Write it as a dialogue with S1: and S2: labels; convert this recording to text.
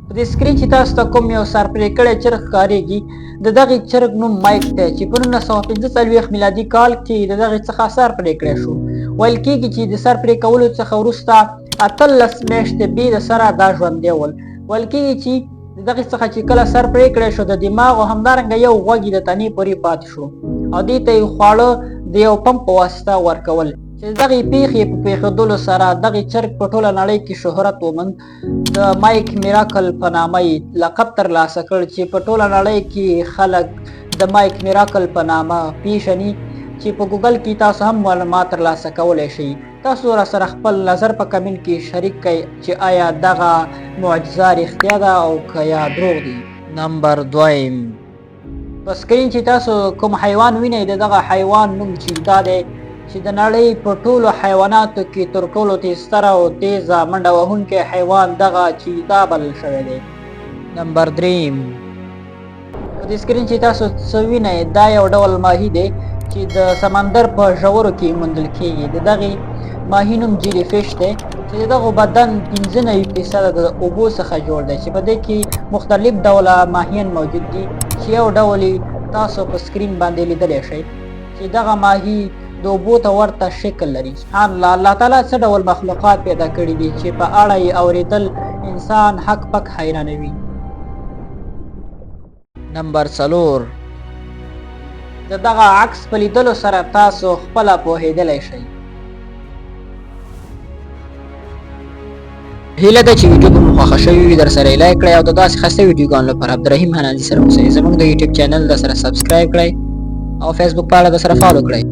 S1: په دې سکرین چې تاسو ته کوم یو سر پرې کړی چرګ ښکارېږي د دغې چرګ نوم مایک دی چې په 1945 میلادي کال کې د دغې څخه سر پرې کړی شو. ویل کېږي چې د سر پرې کولو څخه وروسته 18 میاشتې بې د سره دا ژوندی ول. ویل کېږي چې د دغې څخه چې کله سر پرې کړی شو د دماغ او همدارنګه یو غوږ یې د تنې پورې پاتې شو او دې ته یې خواړه د یو پمپ په واسطه ورکول چې دغې پیښې په پیښېدلو سره دغې چرګ په ټوله نړۍ کې شهرت وموند. د مایک میراکل په نامه یې لقب ترلاسه کړ چې په ټوله نړۍ کې خلک د مایک میراکل په نامه پیژني چې په ګوګل کې تاسو هم معلومات ترلاسه کولی شئ. تاسو راسره خپل نظر په کمنټ کې شریک کړئ چې آیا دغه معجزه رښتیا ده او که یا دروغ دي. نمبر 2 په سکرین چې تاسو کوم حیوان وینئ د دغه حیوان نوم چیتا دی چې د نړۍ په ټولو حیواناتو کې تر ټولو تیزتره او تیزه منډه وهونکی حیوان دغه چیتا بلل شوی دی. نمبر 3 په دې سکرین چې تاسو څه وینئ دا یو ډول ماهي دی چې د سمندر په ژورو کې موندل کېږي. د دغې ماهي نوم جیلی فیش دی چې د دغو بدن 95% د اوبو څخه جوړ دی چې په دې کې مختلف ډوله ماهیان موجود دي چې یو ډول تاسو په سکرین باندې لیدلی شئ چې دغه ماهي د اوبو ته ورته شکل لري. سبحان الله، الله تعالی څه ډول مخلوقات پیدا کړي دي چې په اړه یې اورېدل انسان حق پک حیرانوي. نمبر 4 د دغه عکس په لیدلو سره تاسو خپله پوهېدلی شئ. هیله ده چې ویډیو به مو خوښه شوې وي، در سره یې لایک کړئ او د داسې ښایسته ویډیوګانو لپاره عبدالرحیم حناني سره اوسئ. زموږ د یوټیوب چینل در سره سبسکرایب کړئ او فیسبوک پاڼه در سره فالو کړئ.